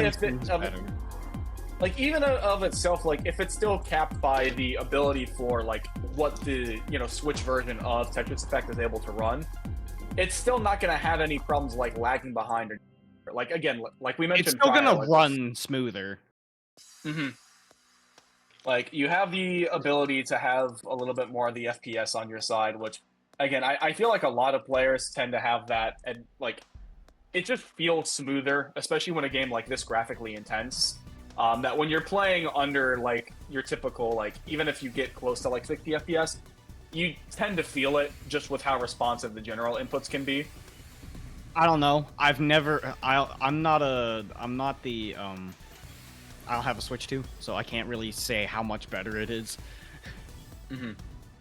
if it, like even of itself, like if it's still capped by the ability for like what the Switch version of Tetris Effect is able to run, it's still not going to have any problems like lagging behind or like again, like we mentioned. It's still going to run smoother. Mm-hmm. Like you have the ability to have a little bit more of the FPS on your side, which again, I feel like a lot of players tend to have that, and like it just feels smoother, especially when a game like this graphically intense. That when you're playing under like your typical, like even if you get close to like 60 FPS, you tend to feel it just with how responsive the general inputs can be. I don't know. I've never. I'm not the. I don't have a Switch 2, so I can't really say how much better it is. Mm-hmm.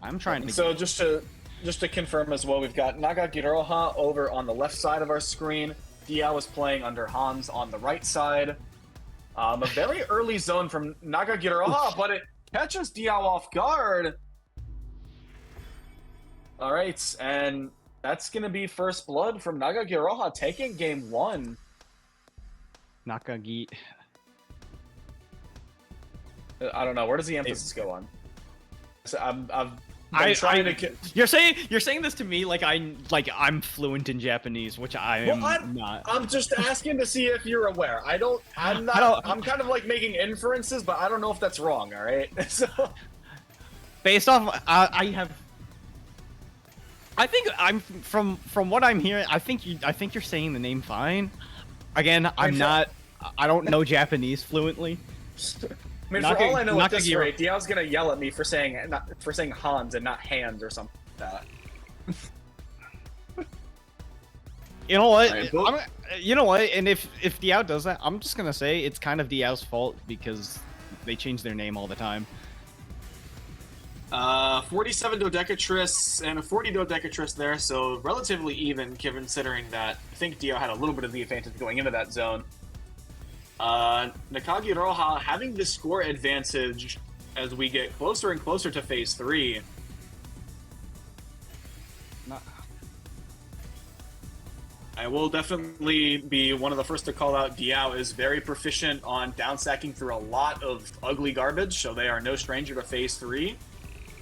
I'm trying to. So just to confirm as well, we've got NAKAGIIROHA over on the left side of our screen. DIAO is playing under Hans on the right side. A very early zone from NAKAGIIROHA, but it catches DIAO off guard. All right, and that's going to be first blood from NAKAGIIROHA taking game 1. Nakagi. I don't know. Where does the emphasis go on? So You're saying this to me like I'm fluent in Japanese, which I am not. I'm just asking to see if you're aware. I'm kind of like making inferences, but I don't know if that's wrong. All right. So based off, I think I'm from what I'm hearing. I think you're saying the name fine. Again, I don't know Japanese fluently. I mean, for all I know at this rate, DIAO's gonna yell at me for saying Hans and not hands or something like that. You know what? You know what? And if DIAO does that, I'm just gonna say it's kind of DIAO's fault because they change their name all the time. 47 Dodecatris and a 40 Dodecatris there, so relatively even considering that I think DIAO had a little bit of the advantage going into that zone. NAKAGIIROHA having the score advantage as we get closer and closer to phase 3. I will definitely be one of the first to call out DIAO is very proficient on downstacking through a lot of ugly garbage, so they are no stranger to phase 3.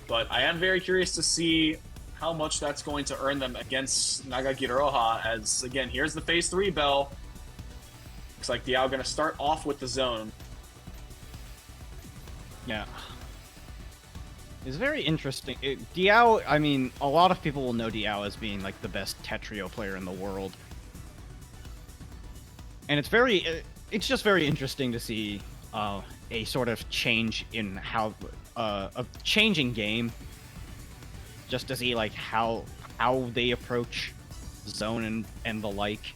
But I am very curious to see how much that's going to earn them against NAKAGIIROHA as, again, here's the phase 3 bell. Looks like DIAO going to start off with the zone. Yeah. It's very interesting. DIAO, I mean, a lot of people will know DIAO as being like the best Tetrio player in the world. And it's just very interesting to see a sort of change in how, a changing game. Just to see like how they approach zone and the like.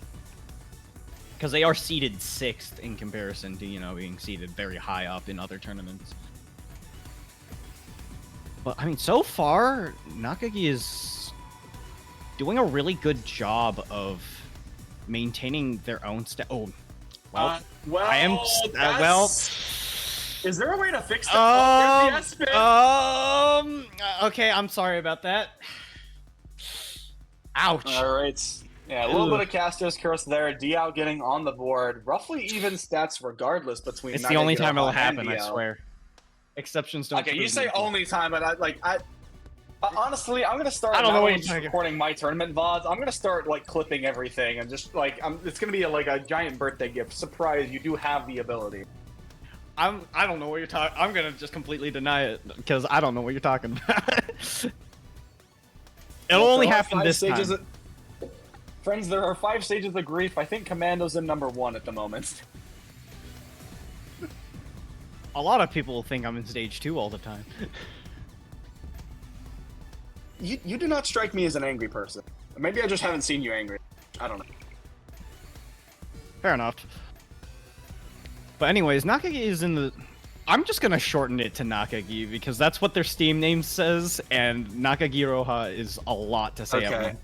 Because they are seeded 6th in comparison to, being seeded very high up in other tournaments. But, I mean, so far, Nakagi is doing a really good job of maintaining their own well, I am... Is there a way to fix that? Okay, I'm sorry about that. Ouch. All right. Yeah, a little bit of caster's curse there. DIAO getting on the board. Roughly even stats regardless between. It's the only time it'll happen, I swear. Exceptions don't. Okay, you say only time, but honestly, I'm gonna start. I don't know what you're recording my tournament VODs. I'm gonna start like clipping everything and just like it's gonna be like a giant birthday gift. Surprise! You do have the ability. I don't know what you're talking. I'm gonna just completely deny it because I don't know what you're talking about. It'll only happen this time. Friends, there are 5 stages of grief. I think Commando's in number 1 at the moment. A lot of people think I'm in stage 2 all the time. You do not strike me as an angry person. Maybe I just haven't seen you angry. I don't know. Fair enough. But anyways, Nakagi is in the... I'm just gonna shorten it to Nakagi because that's what their Steam name says, and NAKAGIIROHA is a lot to say. Okay.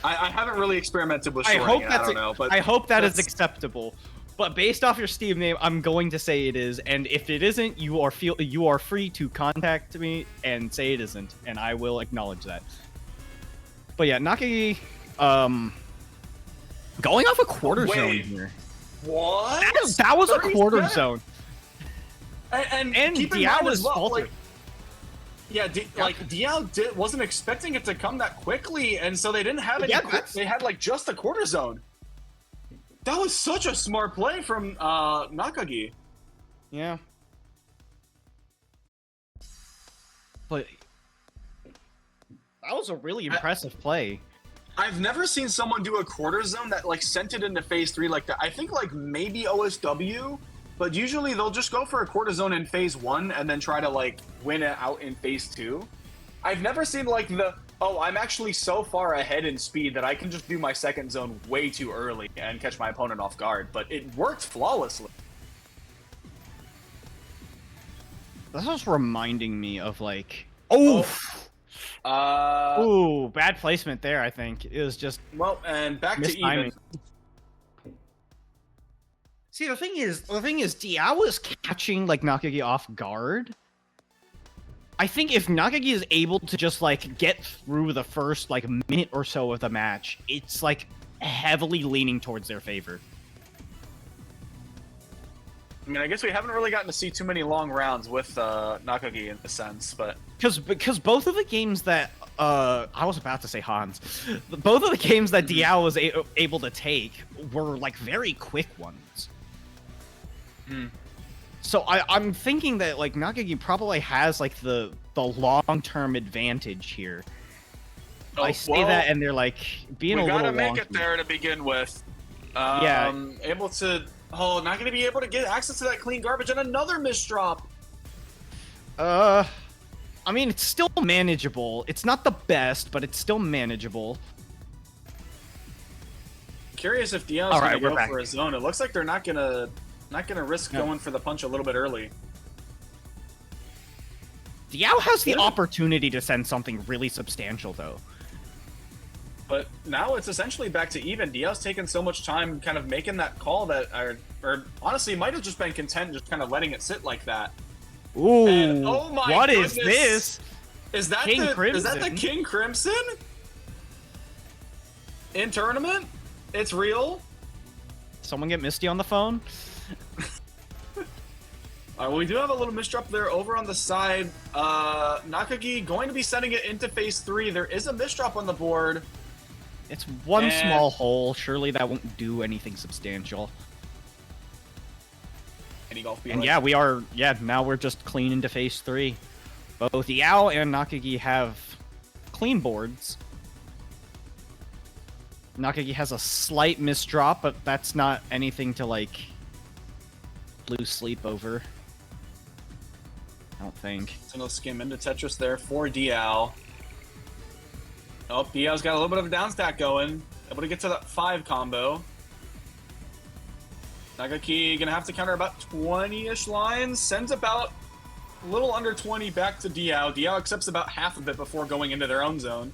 I haven't really experimented with shortening it, I don't know, but I hope that is acceptable. But based off your Steam name, I'm going to say it is, and if it isn't, you are free to contact me and say it isn't, and I will acknowledge that. But yeah, Nakagi, going off a quarter zone here. What? that was a 30 quarter yeah. zone. And keep in DIAO mind as was well, faltered. like, yeah, like DIAO wasn't expecting it to come that quickly, and so they didn't have any. They had like just a quarter zone. That was such a smart play from NAKAGIIROHA. Yeah. But that was a really impressive play. I've never seen someone do a quarter zone that like sent it into phase 3 like that. I think like maybe OSW, but usually they'll just go for a quarter zone in phase 1 and then try to like win it out in phase 2. I've never seen like oh, I'm actually so far ahead in speed that I can just do my second zone way too early and catch my opponent off guard, but it worked flawlessly. This was reminding me of like, ooh, bad placement there. I think it was just and back to even. See, the thing is, DIAO is catching like NAKAGIIROHA off guard. I think if NAKAGIIROHA is able to just like get through the first like minute or so of the match, it's like heavily leaning towards their favor. I mean, I guess we haven't really gotten to see too many long rounds with NAKAGIIROHA in a sense, but because both of the games that I was about to say Hans, both of the games that DIAO was able to take were like very quick ones. So I'm thinking that like NAKAGIIROHA probably has like the long-term advantage here. I say that and they're like being a little. We gotta make it there to begin with. Yeah, able to. Oh, not going to be able to get access to that clean garbage and another misdrop. I mean, it's still manageable. It's not the best, but it's still manageable. Curious if DIAO's going to go for a zone. It looks like they're not going to risk going for the punch a little bit early. DIAO has the opportunity to send something really substantial, though. But now it's essentially back to even. DIAO's taken so much time kind of making that call that, or honestly, might have just been content just kind of letting it sit like that. Ooh, and, oh my what goodness. is this? Is that the King Crimson? In tournament? It's real? Someone get Misty on the phone? Well, we do have a little misdrop there over on the side. NAKAGIIROHA going to be sending it into phase 3. There is a misdrop on the board. It's one small hole. Surely that won't do anything substantial. And yeah, we are. Yeah, now we're just clean into phase 3. Both DIAO and NAKAGIIROHA have clean boards. NAKAGIIROHA has a slight misdrop, but that's not anything to like lose sleep over. I don't think. So no skim into Tetris there for DIAO. Oh, DIAO's got a little bit of a down stack going. Able to get to that 5 combo. NAKAGIIROHA gonna have to counter about 20-ish lines. Sends about a little under 20 back to DIAO. DIAO accepts about half of it before going into their own zone.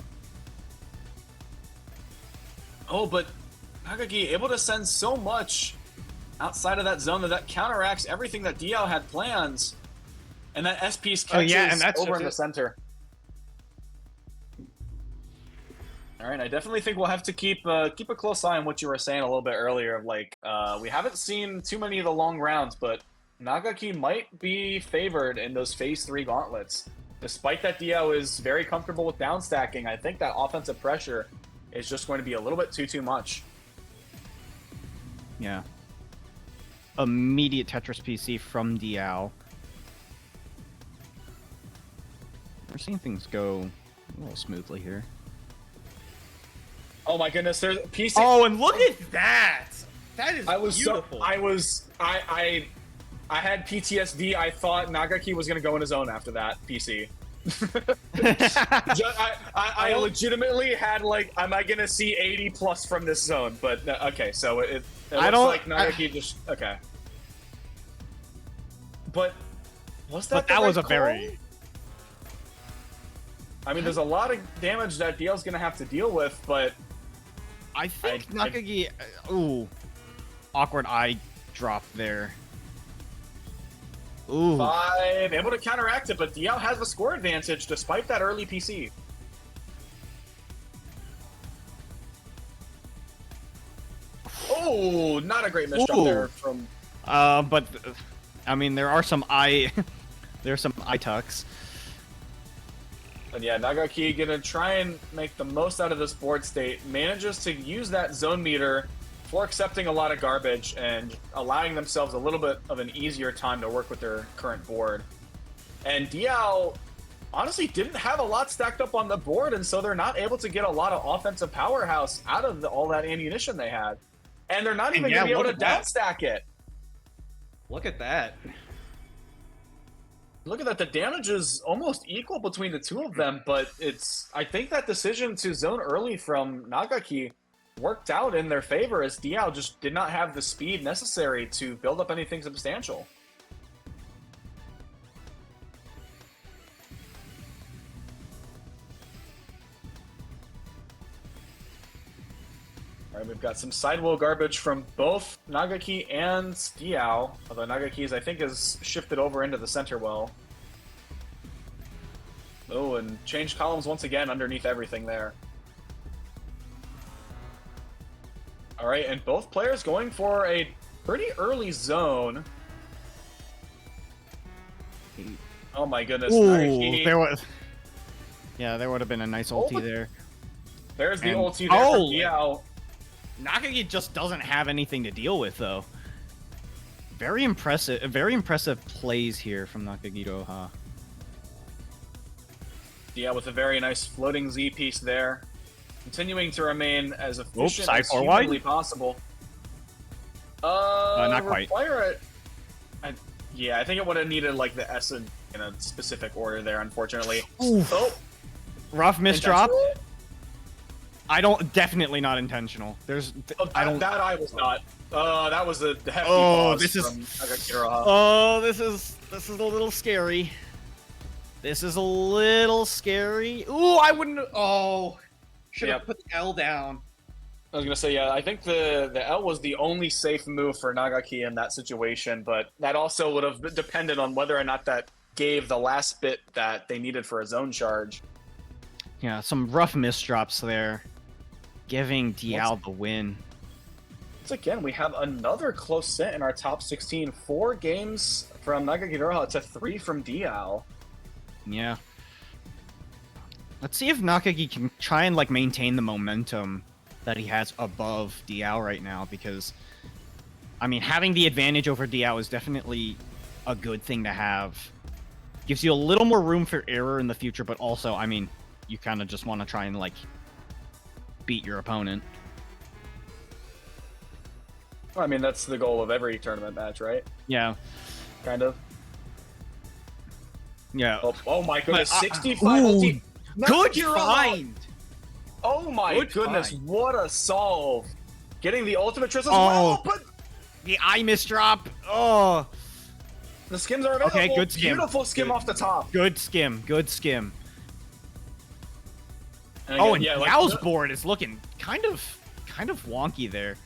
Oh, but NAKAGIIROHA able to send so much outside of that zone that counteracts everything that DIAO had plans. And that S-piece catches over in the center. All right, I definitely think we'll have to keep a close eye on what you were saying a little bit earlier. Of like, we haven't seen too many of the long rounds, but NAKAGIIROHA might be favored in those phase 3 gauntlets. Despite that DIAO is very comfortable with down stacking, I think that offensive pressure is just going to be a little bit too much. Yeah. Immediate Tetris PC from DIAO. We're seeing things go a little smoothly here. Oh my goodness, there's PC. Oh, and look at that! That is beautiful. I had PTSD. I thought NAKAGIIROHA was gonna go in his own after that PC. I legitimately had like, am I gonna see 80 plus from this zone? But okay, so it looks like NAKAGIIROHA just okay. But was that? But that was a very. I mean, there's a lot of damage that DIAO's gonna have to deal with, but I think NAKAGIIROHA. Ooh, awkward eye drop there. Ooh. 5, able to counteract it, but DIAO has the score advantage despite that early PC. Oh, not a great misdrop there from But I mean, there are some eye tucks. And yeah, NAKAGIIROHA gonna try and make the most out of this board state. Manages to use that zone meter for accepting a lot of garbage and allowing themselves a little bit of an easier time to work with their current board. And DIAO honestly didn't have a lot stacked up on the board, and so they're not able to get a lot of offensive powerhouse out of all that ammunition they had. And they're not even going to be able to downstack it. Look at that. Look at that. The damage is almost equal between the two of them, but I think that decision to zone early from NAKAGIIROHA worked out in their favor, as DIAO just did not have the speed necessary to build up anything substantial. All right, we've got some sidewheel garbage from both NAKAGIIROHA and DIAO, although NAKAGIIROHA's, I think, has shifted over into the center well. Oh, and changed columns once again underneath everything there. All right, and both players going for a pretty early zone. Oh my goodness. Ooh, there was... Yeah, there would have been a nice ulti there. There's the ulti there for DIAO. NAKAGIIROHA just doesn't have anything to deal with, though. Very impressive plays here from NAKAGIIROHA. Yeah, with a very nice floating Z piece there. Continuing to remain as efficient side as forward? humanly possible. Not quite. Yeah, I think it would have needed like the S in a specific order there, unfortunately. Oof. Oh! Rough misdrop. Definitely not intentional. That I was not. That was a hefty pause from NAKAGIIROHA. Oh, this is a little scary. This is a little scary. Ooh, I wouldn't. Oh, should have put the L down. I was gonna say, yeah, I think the L was the only safe move for NAKAGIIROHA in that situation, but that also would have depended on whether or not that gave the last bit that they needed for a zone charge. Yeah, some rough misdrops there, giving DIAO the win. Once again, we have another close set in our top 16. 4 games from NAKAGIIROHA to 3 from DIAO. Yeah. Let's see if NAKAGIIROHA can try and like maintain the momentum that he has above DIAO right now, because I mean, having the advantage over DIAO is definitely a good thing to have. Gives you a little more room for error in the future, but also, I mean, you kind of just want to try and like beat your opponent. Well, I mean, that's the goal of every tournament match, right? Yeah. Kind of. Yeah. Oh my goodness, 65 ulti. Good find! Oh my goodness, what a solve. Getting the ultimate triss as Oh. well, but The eye misdrop. Oh. the skims are available. Okay, good skim. Beautiful skim off the top. Good skim. Good skim. And again, Oh, and yeah, DIAO's board is looking kind of wonky there.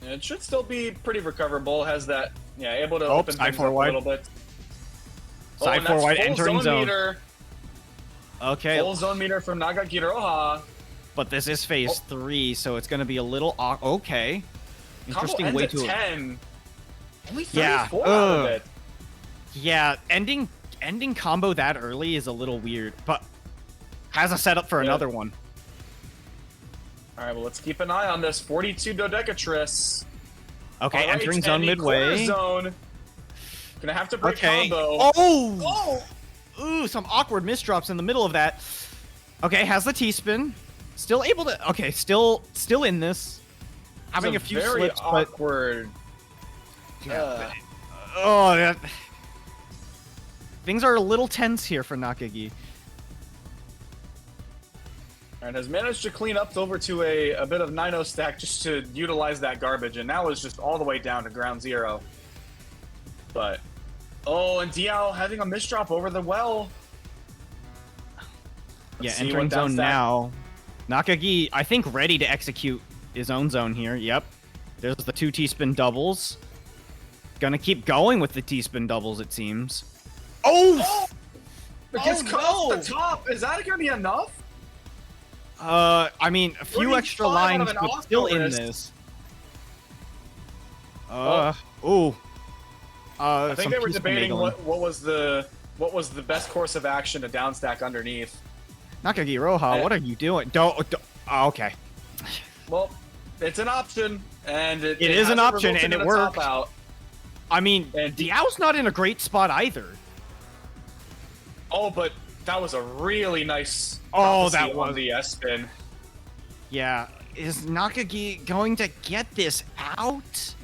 it should still be pretty recoverable. Has that, yeah, able to open side things four up a wide. little bit. Side and four that's wide, full entering zone. Meter. Okay. Full zone meter from NAKAGIIROHA. But this is phase 3, so it's going to be a little okay. Interesting Combo way ends to. at 10. Only 34 Yeah, out of it. Yeah, ending combo that early is a little weird, but has a setup for another one. All right, well, let's keep an eye on this. 42 Dodecatris. Okay, All right, entering zone ending corner midway. Zone. Gonna have to break Okay. combo. Oh! Ooh, some awkward misdrops in the middle of that. Okay, has the T-spin. Still able to... Okay, still in this. Having a few very slips, but... awkward. Oh, that... Things are a little tense here for NAKAGIIROHA. And has managed to clean up over to a bit of 9-0 stack just to utilize that garbage, and now is just all the way down to ground zero. But... Oh, and DIAO having a misdrop over the well. Yeah, entering zone now. NAKAGIIROHA, I think, ready to execute his own zone here. Yep. There's the 2 T-spin doubles. Gonna keep going with the T-spin doubles, it seems. Oh! It gets cut off the top. Is that gonna be enough? I mean, a few extra lines, but still in this. Ooh. I think Some they were peaceful debating niggling. what was the best course of action to downstack underneath. NAKAGIIROHA, what are you doing? Don't oh, okay. Well, it's an option, and it is an hasn't option, resulted and in it a top worked. out. I mean, And DIAO's not in a great spot either. Oh, but that was a really nice Oh, prophecy that was on the S-spin. Yeah, is Nakagi going to get this out?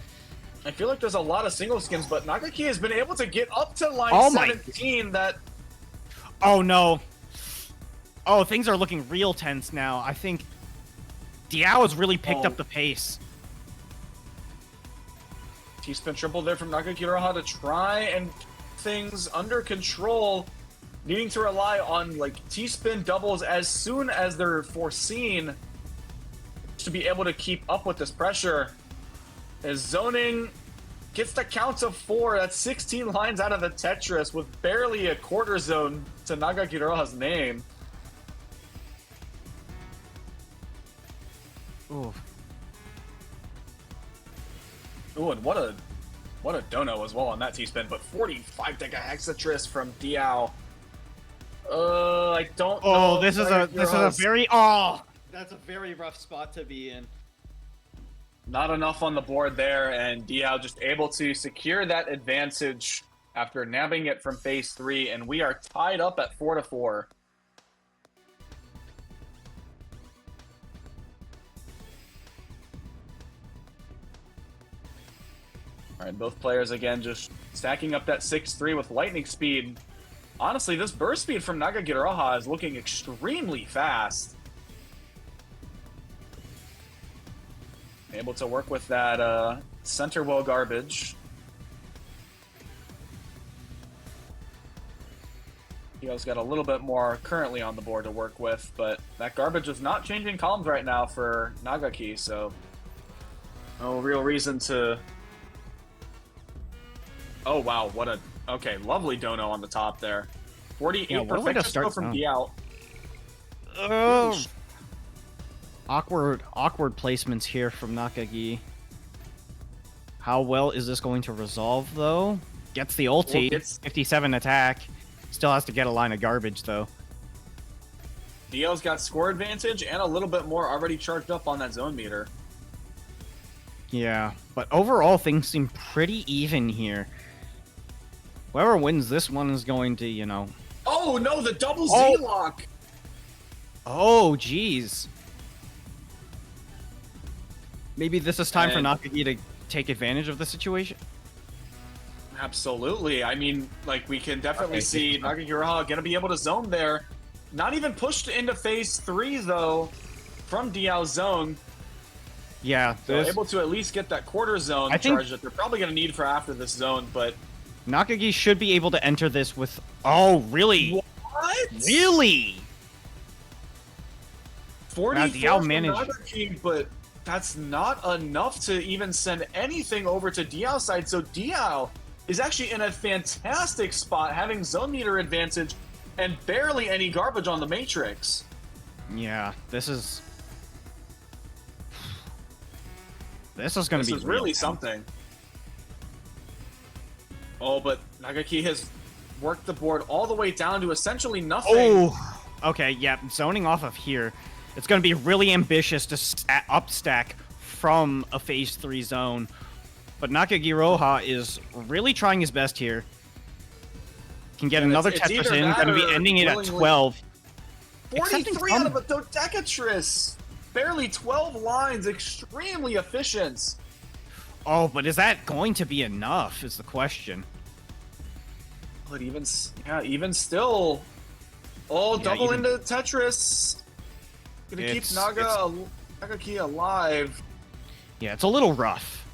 I feel like there's a lot of single skins, but Nakagi has been able to get up to line Oh my- 17 that... Oh no. Oh, things are looking real tense now. I think DIAO has really picked up the pace. T-spin triple there from NAKAGIIROHA to try and keep things under control, needing to rely on like T-spin doubles as soon as they're foreseen to be able to keep up with this pressure. As zoning gets the count of 4, that's 16 lines out of the Tetris with barely a quarter zone to NAKAGIIROHA's name. Ooh. Ooh, and what a dono as well on that T-spin, but 45 decahexatris from DIAO. I don't know. Oh, this is a very that's a very rough spot to be in. Not enough on the board there, and DIAO just able to secure that advantage after nabbing it from phase 3, and we are tied up at 4-4. Alright, both players again just stacking up that 6-3 with lightning speed. Honestly, this burst speed from NAKAGIIROHA is looking extremely fast. Able to work with that center wheel garbage. DIAO's got a little bit more currently on the board to work with, but that garbage is not changing columns right now for Nagaki, so no real reason to... Oh wow, what a... Okay, lovely dono on the top there. 48 perfecto from DIAO. Oh. Awkward placements here from Nakagi. How well is this going to resolve, though? Gets the ulti, 57 attack. Still has to get a line of garbage, though. DIAO's got score advantage and a little bit more already charged up on that zone meter. Yeah, but overall, things seem pretty even here. Whoever wins this one is going to, you know... Oh, no, the double Z-lock! Oh, jeez. Maybe this is time for Nakagi to take advantage of the situation? Absolutely. I mean, like, we can definitely see NAKAGIIROHA gonna be able to zone there. Not even pushed into phase 3, though, from DIAO's zone. Yeah, So able to at least get that quarter zone charge that they're probably gonna need for after this zone, but... Nakagi should be able to enter this with... Oh, really? What? Really? 44 for Nakagi, but that's not enough to even send anything over to DIAO's side, so DIAO is actually in a fantastic spot, having zone meter advantage and barely any garbage on the Matrix. Yeah, this is... This is going to be really something. Oh, but Nagaki has worked the board all the way down to essentially nothing. Oh, okay, yeah, zoning off of here. It's going to be really ambitious to upstack from a phase 3 zone. But NAKAGIIROHA is really trying his best here. Can get another Tetris in, going to be ending it at 12. 43 out of a Dodecatris! Barely 12 lines, extremely efficient. Oh, but is that going to be enough, is the question. But even still... Oh, yeah, double into Tetris. Gonna keep Nagaki alive. Yeah, it's a little rough.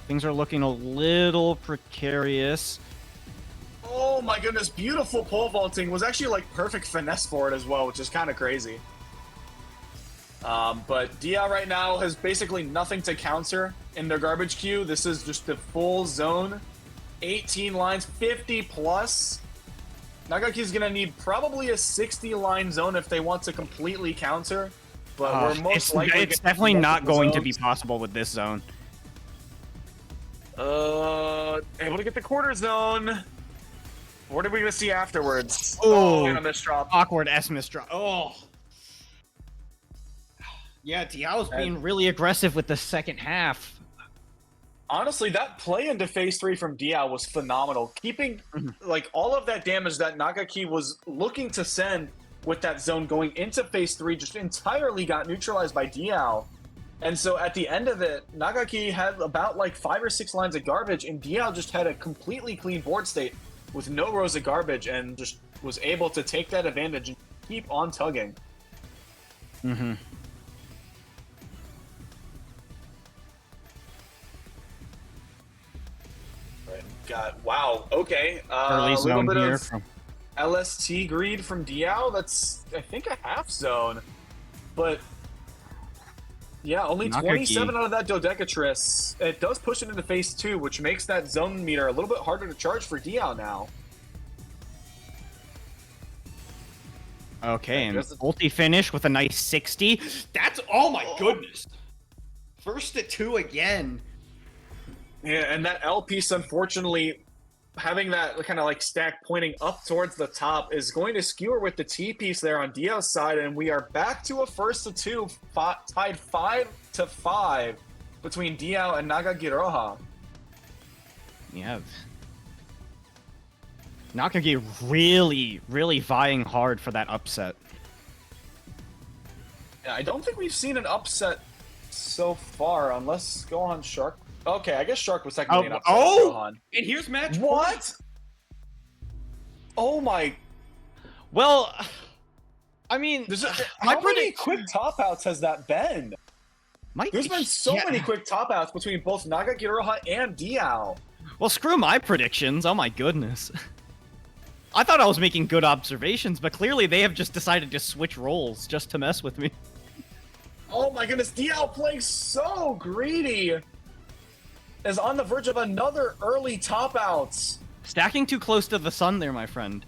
Things are looking a little precarious. Oh my goodness, beautiful pole vaulting. Was actually like perfect finesse for it as well, which is kind of crazy. But DIAO right now has basically nothing to counter in their garbage queue. This is just the full zone. 18 lines, 50 plus. Nagaki's gonna need probably a 60-line zone if they want to completely counter. But we're most likely it's definitely not going to be possible with this zone. Able to get the quarter zone. What are we gonna see afterwards? Oh, and a miss drop. Awkward S-miss drop. Oh. Yeah, DIAO's being really aggressive with the second half. Honestly, that play into phase 3 from DIAO was phenomenal. Keeping like all of that damage that NAKAGIIROHA was looking to send with that zone going into phase 3 just entirely got neutralized by DIAO. And so at the end of it, NAKAGIIROHA had about like 5 or 6 lines of garbage, and DIAO just had a completely clean board state with no rows of garbage and just was able to take that advantage and keep on tugging. Mm-hmm. Wow, okay. Early zone here from LST greed from DIAO. That's, I think, a half zone. But yeah, only 27 out of that Dodecatris. It does push it into phase 2, which makes that zone meter a little bit harder to charge for DIAO now. Okay, and ulti finish with a nice 60. That's, oh my goodness. First to 2 again. Yeah, and that L piece, unfortunately, having that kind of like stack pointing up towards the top is going to skewer with the T piece there on DIAO's side, and we are back to a first to 2, tied 5-5 between DIAO and NAKAGIIROHA. Yeah. NAKAGIIROHA really, really vying hard for that upset. Yeah, I don't think we've seen an upset so far, unless Gohan Shark. Okay, I guess Shark was technically an upset. Oh! Gohan. And here's match What? point. Oh my. Well, I mean, how many quick top outs has that been? There's been so yeah. many quick top outs between both NAKAGIIROHA and DIAO. Well, screw my predictions. Oh my goodness. I thought I was making good observations, but clearly they have just decided to switch roles just to mess with me. Oh my goodness, DIAO playing so greedy. Is on the verge of another early top outs. Stacking too close to the sun there, my friend.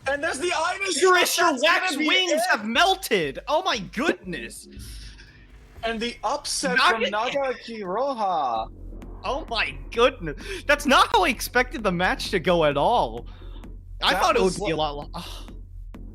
And there's the Irish. Your wax wings have melted. Oh my goodness. And the upset from NAKAGIIROHA. Oh my goodness. That's not how I expected the match to go at all. I thought it would be a lot.